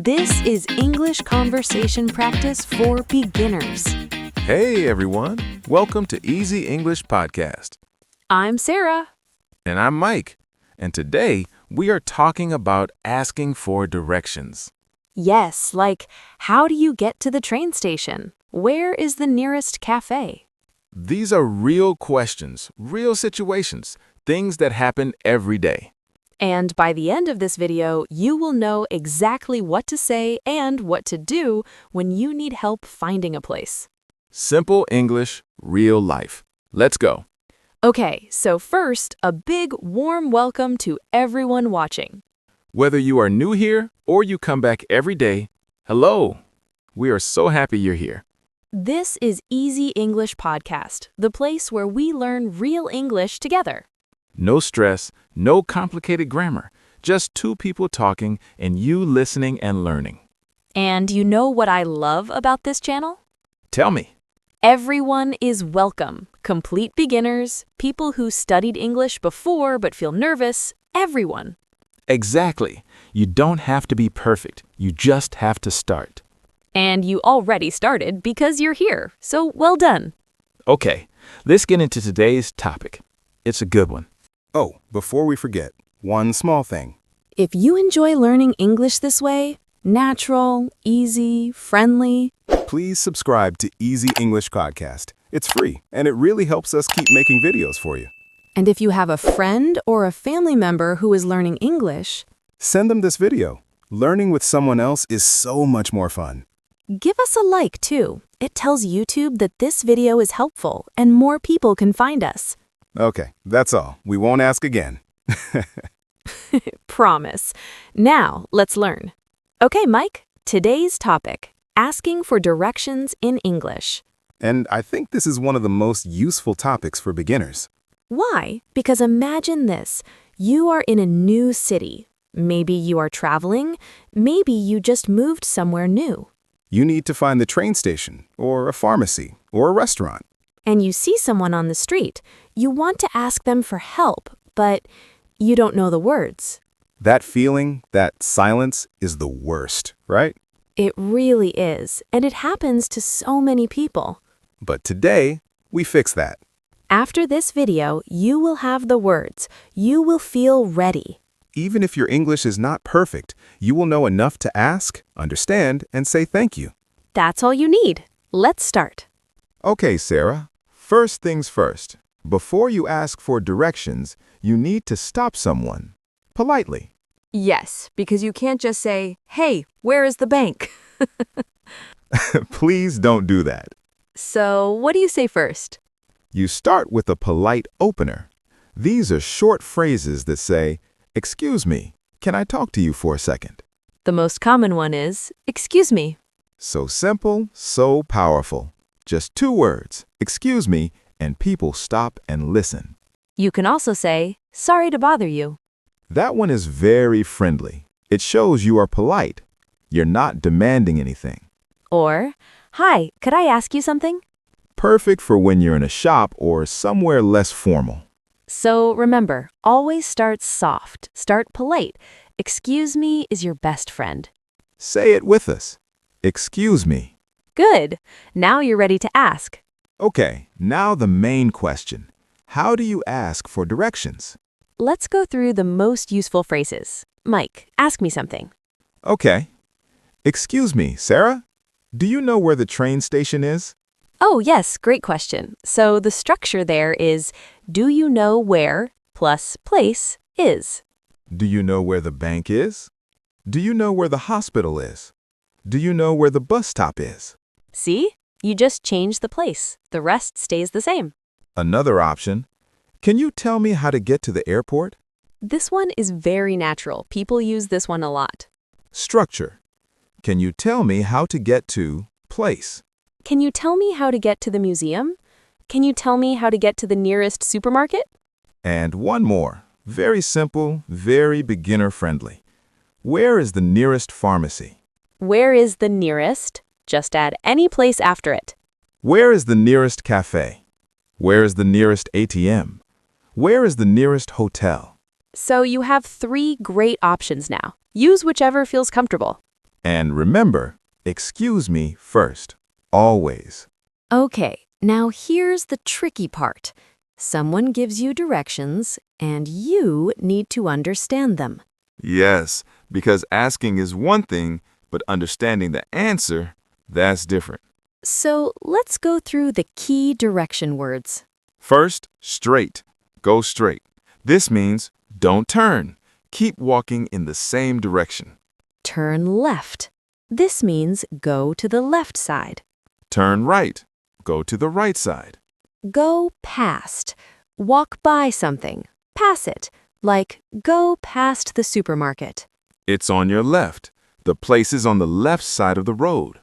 This is English conversation practice for beginners. Hey everyone, welcome to Easy English Podcast. I'm Sarah. And I'm Mike. And today we are talking about asking for directions. Yes, like how do you get to the train station? Where is the nearest cafe? These are real questions, real situations, things that happen every day. And by the end of this video, you will know exactly what to say and what to do when you need help finding a place. Simple English, real life. Let's go. Okay, so first, a big warm welcome to everyone watching. Whether you are new here or you come back every day, hello. We are so happy you're here. This is Easy English Podcast, the place where we learn real English together. No stress, no complicated grammar, just two people talking and you listening and learning. And you know what I love about this channel? Tell me. Everyone is welcome. Complete beginners, people who studied English before but feel nervous, everyone. Exactly. You don't have to be perfect. You just have to start. And you already started because you're here, so well done. Okay, let's get into today's topic. It's a good one. Oh, before we forget, one small thing. If you enjoy learning English this way, natural, easy, friendly, Please subscribe to Easy English Podcast. It's free, and it really helps us keep making videos for you. and if you have a friend or a family member who is learning English, Send them this video. Learning with someone else is so much more fun. give us a like too. It tells YouTube that this video is helpful and more people can find us. Okay, that's all. We won't ask again. Promise. Now, let's learn. Okay, Mike, today's topic, asking for directions in English. And I think this is one of the most useful topics for beginners. Why? Because imagine this. You are in a new city. Maybe you are traveling. Maybe you just moved somewhere new. You need to find the train station, or a pharmacy, or a restaurant. And you see someone on the street. You want to ask them for help, but you don't know the words. That feeling, that silence, is the worst, right? It really is, and it happens to so many people. But today, we fix that. After this video, you will have the words. You will feel ready. Even if your English is not perfect, you will know enough to ask, understand, and say thank you. That's all you need. Let's start. Okay, Sarah. First things first. Before you ask for directions, you need to stop someone. Politely. Yes, because you can't just say, hey, where is the bank? Please don't do that. So, what do you say first? You start with a polite opener. These are short phrases that say, "Excuse me, can I talk to you for a second?" The most common one is, excuse me. So simple, so powerful. Just two words, "excuse me," and people stop and listen. You can also say, sorry to bother you. That one is very friendly. It shows you are polite. You're not demanding anything. Or, hi, could I ask you something? Perfect for when you're in a shop or somewhere less formal. So remember, always start soft, start polite. Excuse me is your best friend. Say it with us. Excuse me. Good. Now you're ready to ask. Okay, now the main question. How do you ask for directions? Let's go through the most useful phrases. Mike, ask me something. Okay. Excuse me, Sarah? Do you know where the train station is? Oh, yes, great question. So the structure there is, do you know where plus place is? Do you know where the bank is? Do you know where the hospital is? Do you know where the bus stop is? See? You just change the place. The rest stays the same. Another option. Can you tell me how to get to the airport? This one is very natural. People use this one a lot. Structure. Can you tell me how to get to place? Can you tell me how to get to the museum? Can you tell me how to get to the nearest supermarket? And one more. Very simple, very beginner-friendly. Where is the nearest pharmacy? Where is the nearest? Just add any place after it. Where is the nearest cafe? Where is the nearest ATM? Where is the nearest hotel? So you have 3 great options now. Use whichever feels comfortable. And remember, excuse me first. Always. Okay, now here's the tricky part. Someone gives you directions, and you need to understand them. Yes, because asking is one thing, but understanding the answer, that's different. So let's go through the key direction words. First, straight. Go straight. This means don't turn. Keep walking in the same direction. Turn left. This means go to the left side. Turn right. Go to the right side. Go past. Walk by something. Pass it. Like go past the supermarket. It's on your left. The place is on the left side of the road.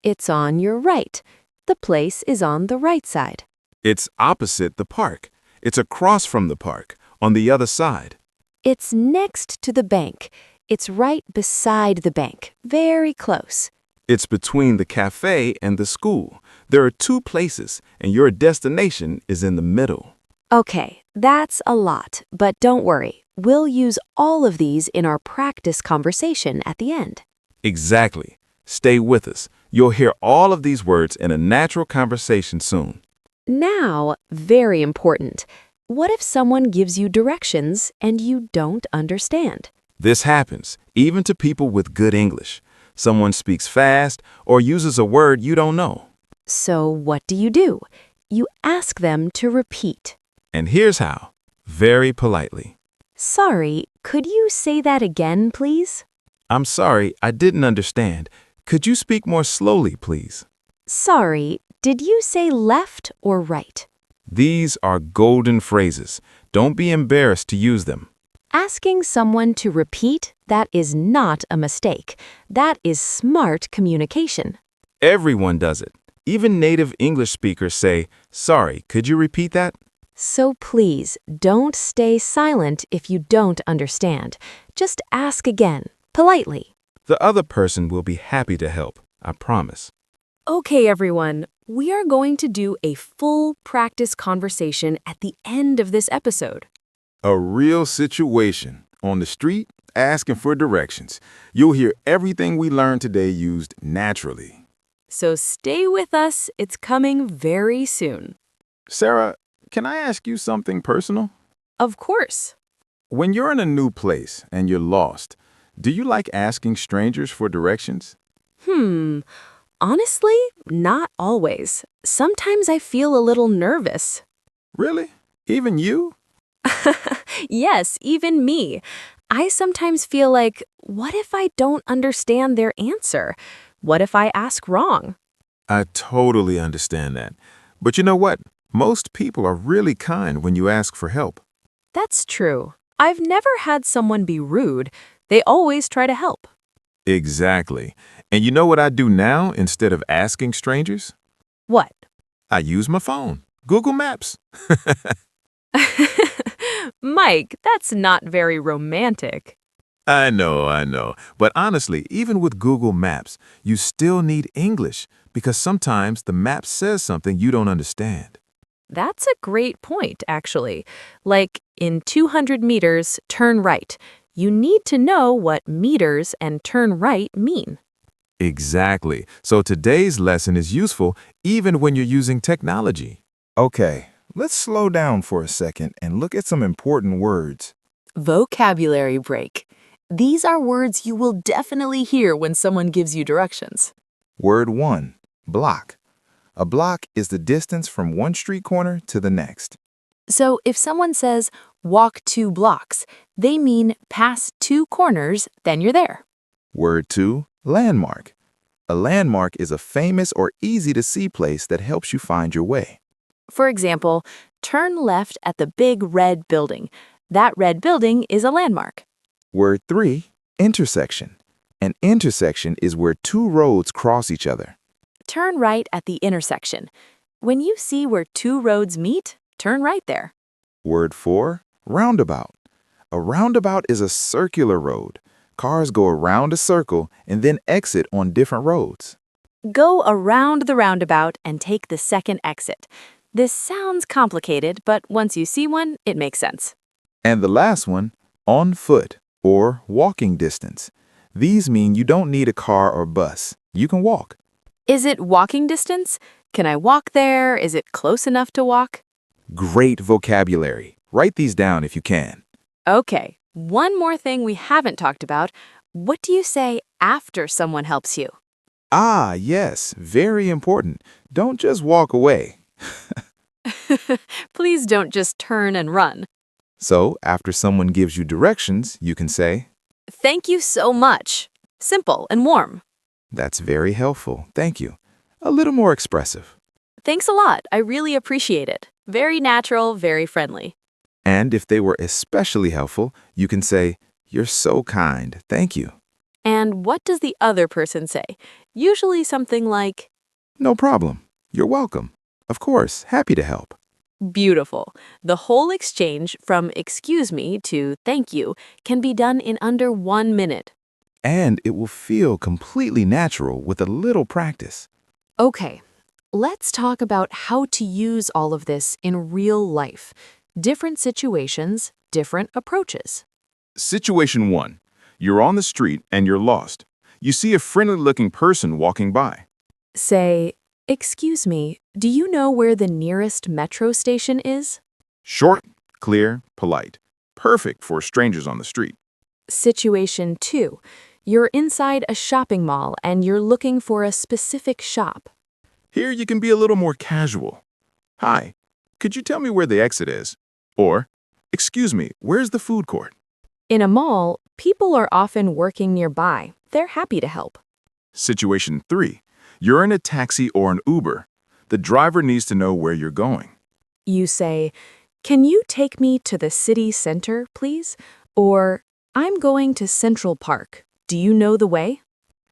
It's on your right. The place is on the right side. It's opposite the park. It's across from the park, on the other side. It's next to the bank. It's right beside the bank. Very close. It's between the cafe and the school. There are two places, and your destination is in the middle. Okay, that's a lot, but don't worry. We'll use all of these in our practice conversation at the end. Exactly. Stay with us. You'll hear all of these words in a natural conversation soon. Now, very important. What if someone gives you directions and you don't understand? This happens, even to people with good English. Someone speaks fast or uses a word you don't know. So what do? You ask them to repeat. And here's how. Very politely. Sorry, could you say that again, please? I'm sorry, I didn't understand. Could you speak more slowly, please? Sorry, did you say left or right? These are golden phrases. Don't be embarrassed to use them. Asking someone to repeat, that is not a mistake. That is smart communication. Everyone does it. Even native English speakers say, sorry, could you repeat that? So please, don't stay silent if you don't understand. Just ask again, politely. The other person will be happy to help, I promise. Okay, everyone, we are going to do a full practice conversation at the end of this episode. A real situation. On the street, asking for directions. You'll hear everything we learned today used naturally. So stay with us, it's coming very soon. Sarah, can I ask you something personal? Of course. When you're in a new place and you're lost, do you like asking strangers for directions? Honestly, not always. Sometimes I feel a little nervous. Really? Even you? Yes, even me. I sometimes feel like, what if I don't understand their answer? What if I ask wrong? I totally understand that. But you know what? Most people are really kind when you ask for help. That's true. I've never had someone be rude. They always try to help. Exactly. And you know what I do now instead of asking strangers? What? I use my phone. Google Maps. Mike, that's not very romantic. I know. But honestly, even with Google Maps, you still need English because sometimes the map says something you don't understand. That's a great point, actually. Like, in 200 meters, turn right. You need to know what meters and turn right mean. Exactly. So today's lesson is useful even when you're using technology. Okay, let's slow down for a second and look at some important words. Vocabulary break. These are words you will definitely hear when someone gives you directions. Word 1, block. A block is the distance from one street corner to the next. So if someone says, walk 2 blocks, they mean pass 2 corners, then you're there. Word 2, landmark. A landmark is a famous or easy-to-see place that helps you find your way. For example, turn left at the big red building. That red building is a landmark. Word 3, intersection. An intersection is where two roads cross each other. Turn right at the intersection. When you see where 2 roads meet, turn right there. Word 4, roundabout. A roundabout is a circular road. Cars go around a circle and then exit on different roads. Go around the roundabout and take the second exit. This sounds complicated, but once you see one, it makes sense. And the last one, on foot or walking distance. These mean you don't need a car or bus. You can walk. Is it walking distance? Can I walk there? Is it close enough to walk? Great vocabulary. Write these down if you can. Okay, one more thing we haven't talked about. What do you say after someone helps you? Ah, yes, very important. Don't just walk away. Please don't just turn and run. So, after someone gives you directions, you can say, Thank you so much. Simple and warm. "That's very helpful. Thank you." A little more expressive. Thanks a lot. I really appreciate it. Very natural, very friendly. And if they were especially helpful, you can say, "You're so kind. Thank you." And what does the other person say? Usually something like, No problem. You're welcome. Of course, happy to help. beautiful. The whole exchange from excuse me to thank you can be done in under 1 minute. And it will feel completely natural with a little practice. Okay, let's talk about how to use all of this in real life. Different situations, different approaches. Situation 1. You're on the street and you're lost. You see a friendly-looking person walking by. Say, excuse me, do you know where the nearest metro station is? Short, clear, polite. Perfect for strangers on the street. Situation 2. You're inside a shopping mall and you're looking for a specific shop. Here you can be a little more casual. Hi, could you tell me where the exit is? Or, excuse me, where's the food court? In a mall, people are often working nearby. They're happy to help. Situation 3. You're in a taxi or an Uber. The driver needs to know where you're going. You say, can you take me to the city center, please? Or, I'm going to Central Park. Do you know the way?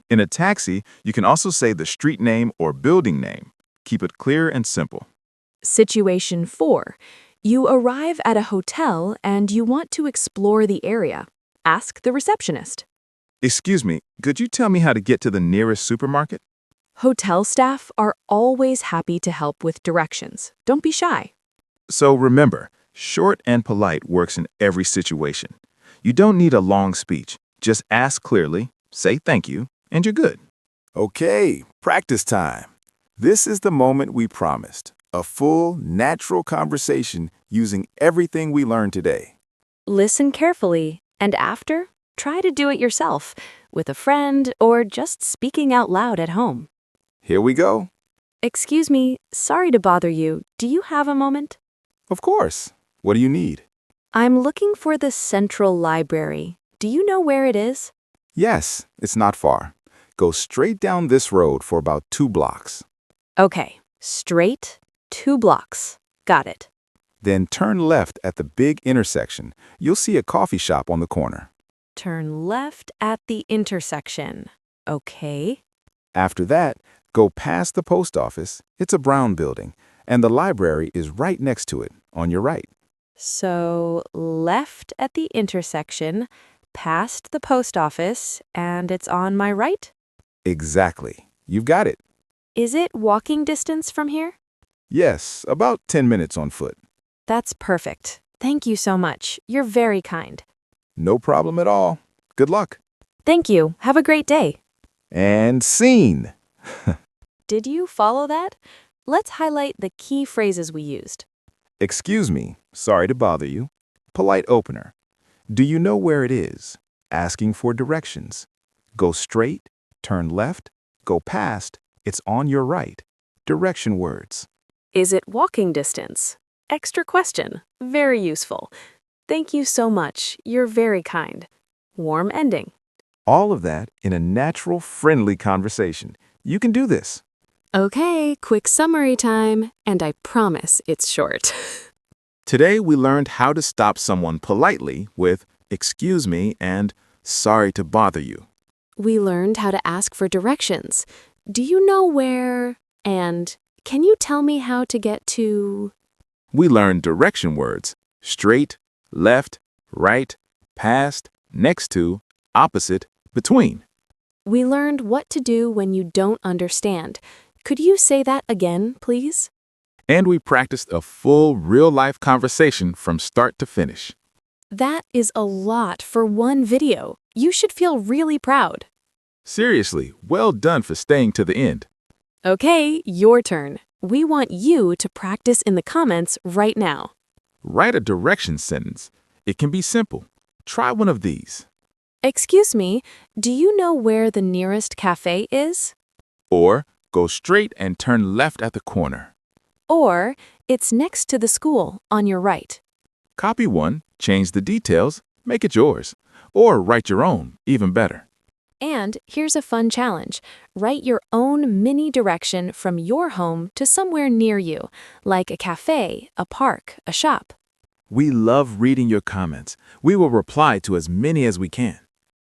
In a taxi, you can also say the street name or building name. Keep it clear and simple. Situation 4. You arrive at a hotel and you want to explore the area. Ask the receptionist. Excuse me, could you tell me how to get to the nearest supermarket? Hotel staff are always happy to help with directions. Don't be shy. So remember, short and polite works in every situation. You don't need a long speech. Just ask clearly, say thank you, and you're good. Okay, practice time. This is the moment we promised. A full, natural conversation using everything we learned today. Listen carefully, and after, try to do it yourself, with a friend or just speaking out loud at home. Here we go. Excuse me, sorry to bother you. Do you have a moment? Of course. What do you need? I'm looking for the Central Library. Do you know where it is? Yes, it's not far. Go straight down this road for about 2 blocks. Okay, straight, 2 blocks. Got it. Then turn left at the big intersection. You'll see a coffee shop on the corner. Turn left at the intersection. Okay. After that, go past the post office. It's a brown building, and the library is right next to it, on your right. So, left at the intersection, past the post office, and it's on my right? Exactly. You've got it. Is it walking distance from here? Yes, about 10 minutes on foot. That's perfect. Thank you so much. You're very kind. No problem at all. Good luck. Thank you. Have a great day. And scene. Did you follow that? Let's highlight the key phrases we used. Excuse me, sorry to bother you. Polite opener. Do you know where it is? Asking for directions. Go straight, turn left, go past, it's on your right. Direction words. Is it walking distance? Extra question. Very useful. Thank you so much. You're very kind. Warm ending. All of that in a natural, friendly conversation. You can do this. Okay, quick summary time, and I promise it's short. Today we learned how to stop someone politely with excuse me and sorry to bother you. We learned how to ask for directions. Do you know where? And can you tell me how to get to? We learned direction words, straight, left, right, past, next to, opposite, between. We learned what to do when you don't understand. Could you say that again, please? And we practiced a full real-life conversation from start to finish. That is a lot for one video. You should feel really proud. Seriously, well done for staying to the end. Okay, your turn. We want you to practice in the comments right now. Write a direction sentence. It can be simple. Try one of these. Excuse me, do you know where the nearest cafe is? Or, go straight and turn left at the corner. Or, it's next to the school on your right. Copy one, change the details, make it yours. Or write your own, even better. And here's a fun challenge. Write your own mini direction from your home to somewhere near you, like a cafe, a park, a shop. We love reading your comments. We will reply to as many as we can.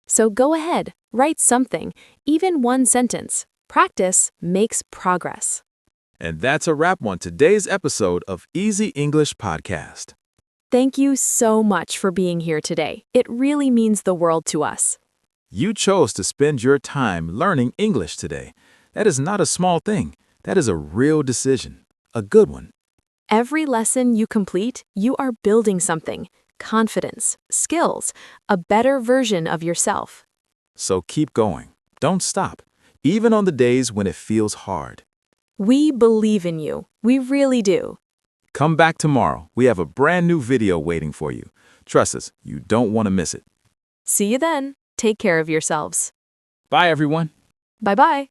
So go ahead, write something, even one sentence. Practice makes progress. And that's a wrap on today's episode of Easy English Podcast. Thank you so much for being here today. It really means the world to us. You chose to spend your time learning English today. That is not a small thing. That is a real decision, a good one. Every lesson you complete, you are building something. Confidence, skills, a better version of yourself. So keep going. Don't stop, even on the days when it feels hard. We believe in you. We really do. Come back tomorrow. We have a brand new video waiting for you. Trust us, you don't want to miss it. See you then. Take care of yourselves. Bye, everyone. Bye-bye.